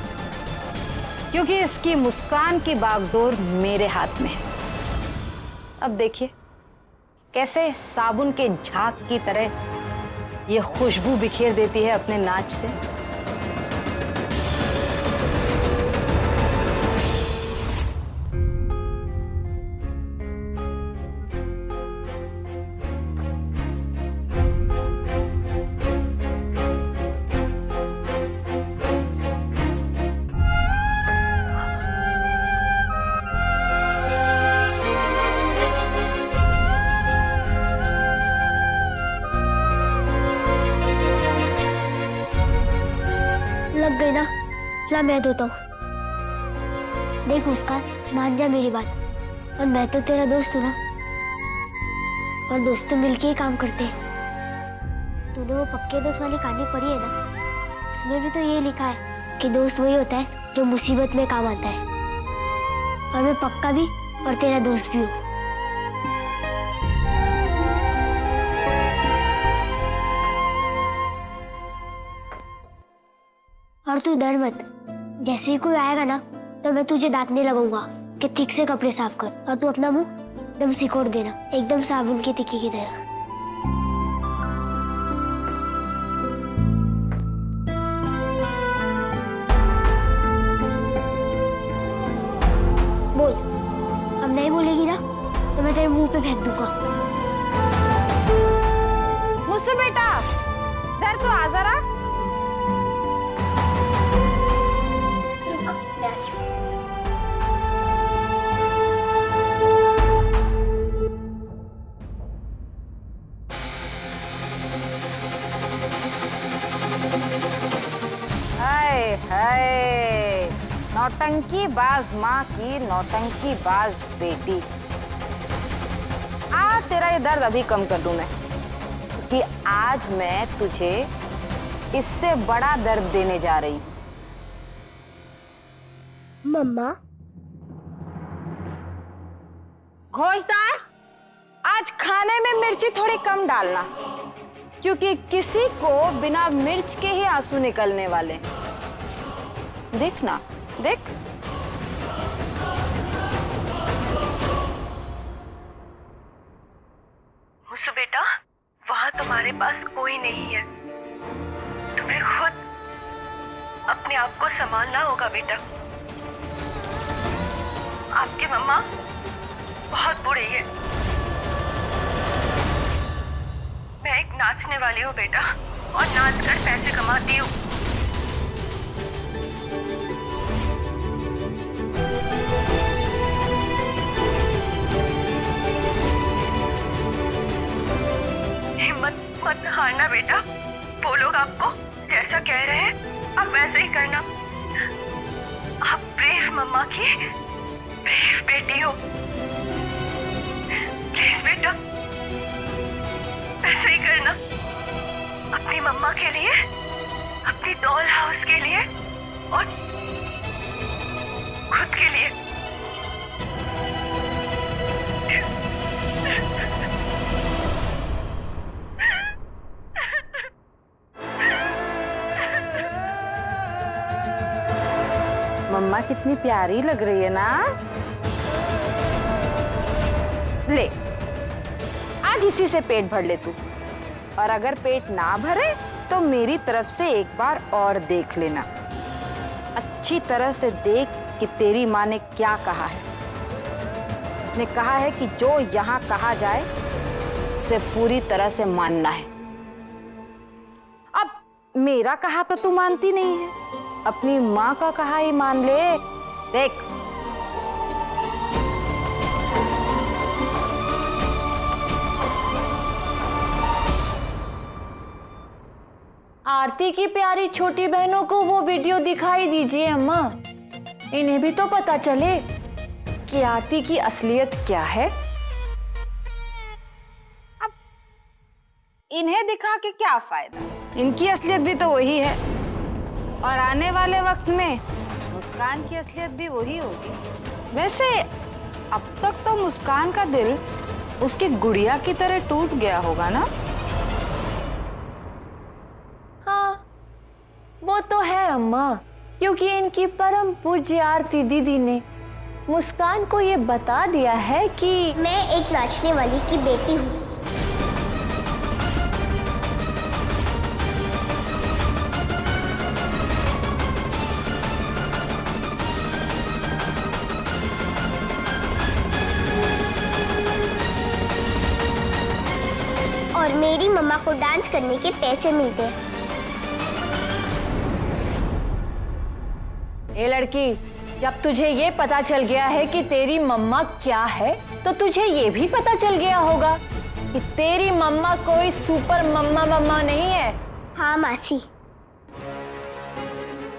क्योंकि इसकी मुस्कान की बागडोर मेरे हाथ में है। अब देखिए कैसे साबुन के झाग की तरह ये खुशबू बिखेर देती है अपने नाच से। लग गई ना, ला मैं धोता हूँ। देख मुस्कान, मान जा मेरी बात, और मैं तो तेरा दोस्त हूँ ना, और दोस्त तो मिलके ही काम करते हैं। तूने वो पक्के दोस्त वाली कहानी पढ़ी है ना, उसमें भी तो ये लिखा है कि दोस्त वही होता है जो मुसीबत में काम आता है, और मैं पक्का भी और तेरा दोस्त भी हूँ। और तू डर मत, जैसे ही कोई आएगा ना तो मैं तुझे डांटने लगूंगा कि ठीक से कपड़े साफ कर, और तू अपना मुंह एकदम सिकोड़ देना, एकदम साबुन की टिक्की की तरह। बोल, अब नहीं बोलेगी ना तो मैं तेरे मुंह पे फेंक दूंगा। मुझसे बेटा, इधर तो आ जरा। हाय हाय, नौटंकी बाज माँ की नौटंकी बाज बेटी। आ तेरा ये दर्द अभी कम कर दूं मैं, कि आज मैं तुझे इससे बड़ा दर्द देने जा रही हूँ। मम्मा, घोषदार, आज खाने में मिर्ची थोड़ी कम डालना, क्योंकि किसी को बिना मिर्च के ही आंसू निकलने वाले। देख ना, देख। मुसु बेटा, वहां तुम्हारे पास कोई नहीं है, तुम्हें खुद अपने आप को संभालना होगा बेटा। आपकी मम्मा बहुत बुरी है। मैं एक नाचने वाली हूँ बेटा, और नाच कर पैसे कमाती हूँ। हिम्मत मत हारना बेटा, वो लोग आपको जैसा कह रहे हैं आप वैसे ही करना। आप ब्रेव मम्मा की ब्रेव बेटी हो। प्लीज बेटा ऐसे ही करना, अपनी मम्मा के लिए, अपनी डॉल हाउस के लिए, और खुद के लिए। मम्मा कितनी प्यारी लग रही है ना। ले, आज इसी से पेट भर ले तू, और अगर पेट ना भरे तो मेरी तरफ से एक बार और देख लेना। अच्छी तरह से देख कि तेरी माँ ने क्या कहा है। उसने कहा है कि जो यहाँ कहा जाए उसे पूरी तरह से मानना है। अब मेरा कहा तो तू मानती नहीं है, अपनी माँ का कहा ही मान ले। देख, आरती की प्यारी छोटी बहनों को वो वीडियो दिखाई दीजिए अम्मा, इन्हें भी तो पता चले कि आरती की असलियत क्या है। अब इन्हें दिखा के क्या फायदा, इनकी असलियत भी तो वही है, और आने वाले वक्त में मुस्कान की असलियत भी वही होगी। वैसे अब तक तो मुस्कान का दिल उसकी गुड़िया की तरह टूट गया होगा ना। वो तो है अम्मा, क्योंकि इनकी परम पूज्य आरती दीदी ने मुस्कान को ये बता दिया है कि मैं एक नाचने वाली की बेटी हूँ। और मेरी मम्मा को डांस करने के पैसे मिलते हैं। ए लड़की, जब तुझे ये पता चल गया है कि तेरी मम्मा क्या है, तो तुझे ये भी पता चल गया होगा कि तेरी मम्मा कोई सुपर मम्मा नहीं है। हाँ मासी,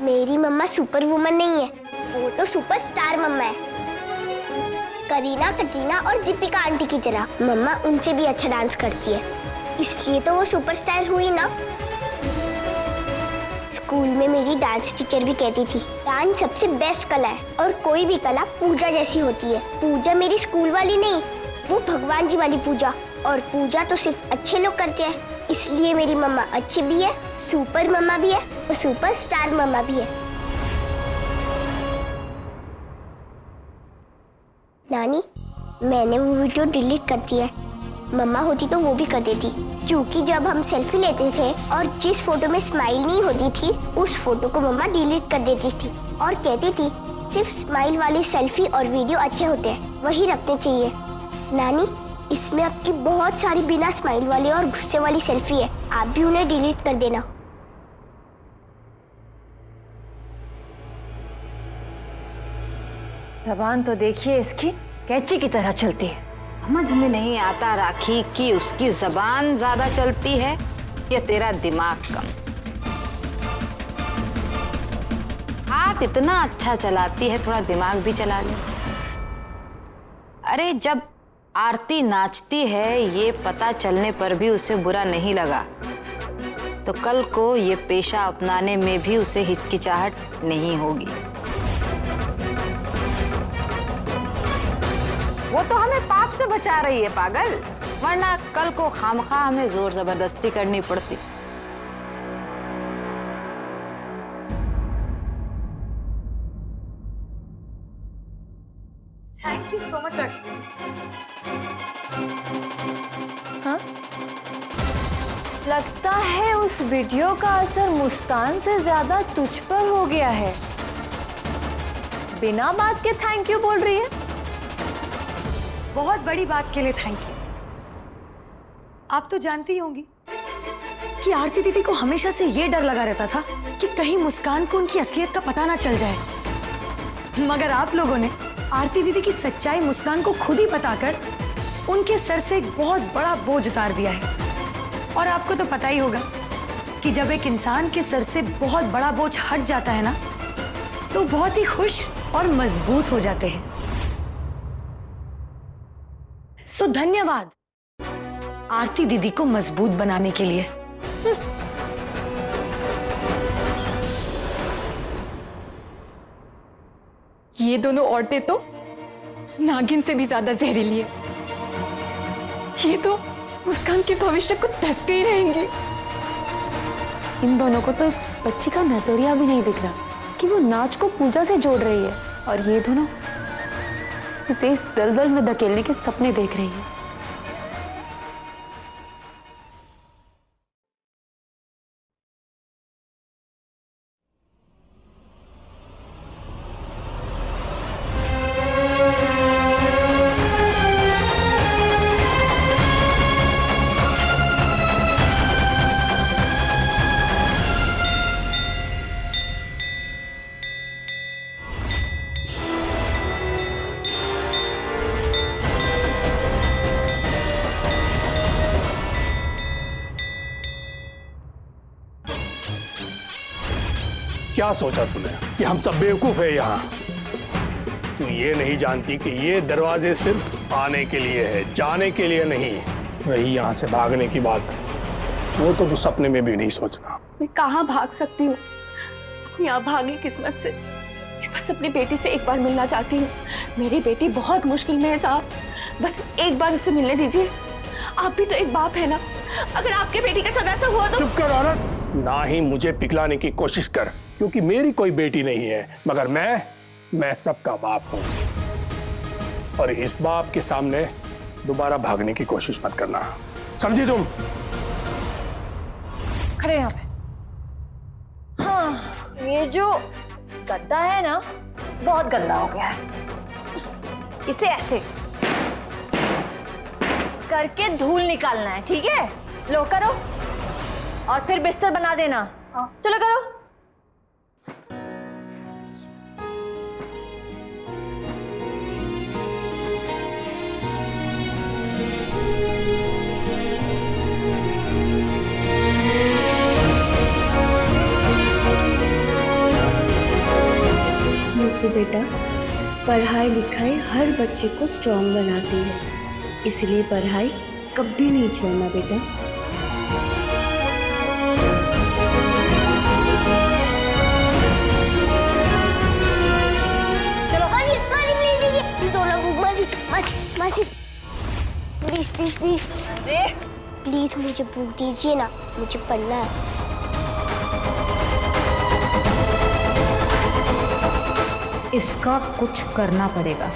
मेरी मम्मा सुपर वुमन नहीं है, वो तो सुपर स्टार मम्मा है। करीना, कटरीना और दीपिका आंटी की तरह मम्मा उनसे भी अच्छा डांस करती है, इसलिए तो वो सुपरस्टार हुई ना। स्कूल में मेरी डांस टीचर भी कहती थी डांस सबसे बेस्ट कला है, और कोई भी कला पूजा जैसी होती है। पूजा मेरी स्कूल वाली नहीं, वो भगवान जी वाली पूजा, और पूजा तो सिर्फ अच्छे लोग करते हैं, इसलिए मेरी मम्मा अच्छी भी है, सुपर मम्मा भी है और सुपर स्टार मम्मा भी है। नानी, मैंने वो वीडियो डिलीट कर दिया है, मम्मा होती तो वो भी कर देती, क्योंकि जब हम सेल्फी लेते थे और जिस फोटो में स्माइल नहीं होती थी उस फोटो को मम्मा डिलीट कर देती थी और कहती थी सिर्फ स्माइल वाली सेल्फी और वीडियो अच्छे होते हैं, वही रखने चाहिए। नानी, इसमें आपकी बहुत सारी बिना स्माइल वाली और गुस्से वाली सेल्फी है, आप भी उन्हें डिलीट कर देना। जबान तो देखिए इसकी कैंची की तरह चलती है। समझ में नहीं आता राखी कि उसकी जबान ज्यादा चलती है या तेरा दिमाग कम। हाथ इतना अच्छा चलाती है, थोड़ा दिमाग भी चला ले। अरे जब आरती नाचती है ये पता चलने पर भी उसे बुरा नहीं लगा, तो कल को ये पेशा अपनाने में भी उसे हिचकिचाहट नहीं होगी। वो तो हमें पाप से बचा रही है पागल, वरना कल को खामखा हमें जोर जबरदस्ती करनी पड़ती। थैंक यू सो मच राखी। हाँ? लगता है उस वीडियो का असर मुस्कान से ज्यादा तुझ पर हो गया है। बिना बात के थैंक यू बोल रही है। बहुत बड़ी बात के लिए थैंक यू। आप तो जानती ही होंगी कि आरती दीदी को हमेशा से ये डर लगा रहता था कि कहीं मुस्कान को उनकी असलियत का पता ना चल जाए, मगर आप लोगों ने आरती दीदी की सच्चाई मुस्कान को खुद ही बताकर उनके सर से एक बहुत बड़ा बोझ उतार दिया है। और आपको तो पता ही होगा कि जब एक इंसान के सर से बहुत बड़ा बोझ हट जाता है ना, तो बहुत ही खुश और मजबूत हो जाते हैं। सो धन्यवाद आरती दीदी को मजबूत बनाने के लिए। ये दोनों औरतें तो नागिन से भी ज्यादा जहरीली है। ये तो मुस्कान के भविष्य को धंसते ही रहेंगी। इन दोनों को तो इस बच्ची का नजरिया भी नहीं दिख रहा। कि वो नाच को पूजा से जोड़ रही है और ये दोनों इसे इस दलदल में धकेलने के सपने देख रही है। क्या सोचा तूने कि हम सब बेवकूफ है यहाँ? तू ये नहीं जानती कि ये दरवाजे सिर्फ आने के लिए है, जाने के लिए नहीं। रही यहाँ से भागने की बात, वो तो तू सपने में भी नहीं सोचना। मैं कहाँ भाग सकती हूँ अपनी अभागी किस्मत से। मैं बस अपनी बेटी से एक बार मिलना चाहती हूँ। मेरी बेटी बहुत मुश्किल में है साहब, बस एक बार उससे मिलने दीजिए। आप भी तो एक बाप है ना, अगर आपके बेटी के साथ ऐसा हुआ तो। चुप कर औरत, ना ही मुझे पिघलाने की कोशिश कर, क्योंकि मेरी कोई बेटी नहीं है, मगर मैं सबका बाप हूं। और इस बाप के सामने दोबारा भागने की कोशिश मत करना, समझी तुम? खड़े यहाँ पे। हाँ, ये जो गद्दा है ना, बहुत गंदा हो गया है। इसे ऐसे करके धूल निकालना है, ठीक है? लो करो, और फिर बिस्तर बना देना। चलो करो। मुझसे बेटा, पढ़ाई लिखाई हर बच्चे को स्ट्रांग बनाती है, इसलिए पढ़ाई कभी नहीं छोड़ना बेटा। प्लीज प्लीज प्लीज प्लीज मुझे बुक दीजिए ना, मुझे पढ़ना है। इसका कुछ करना पड़ेगा।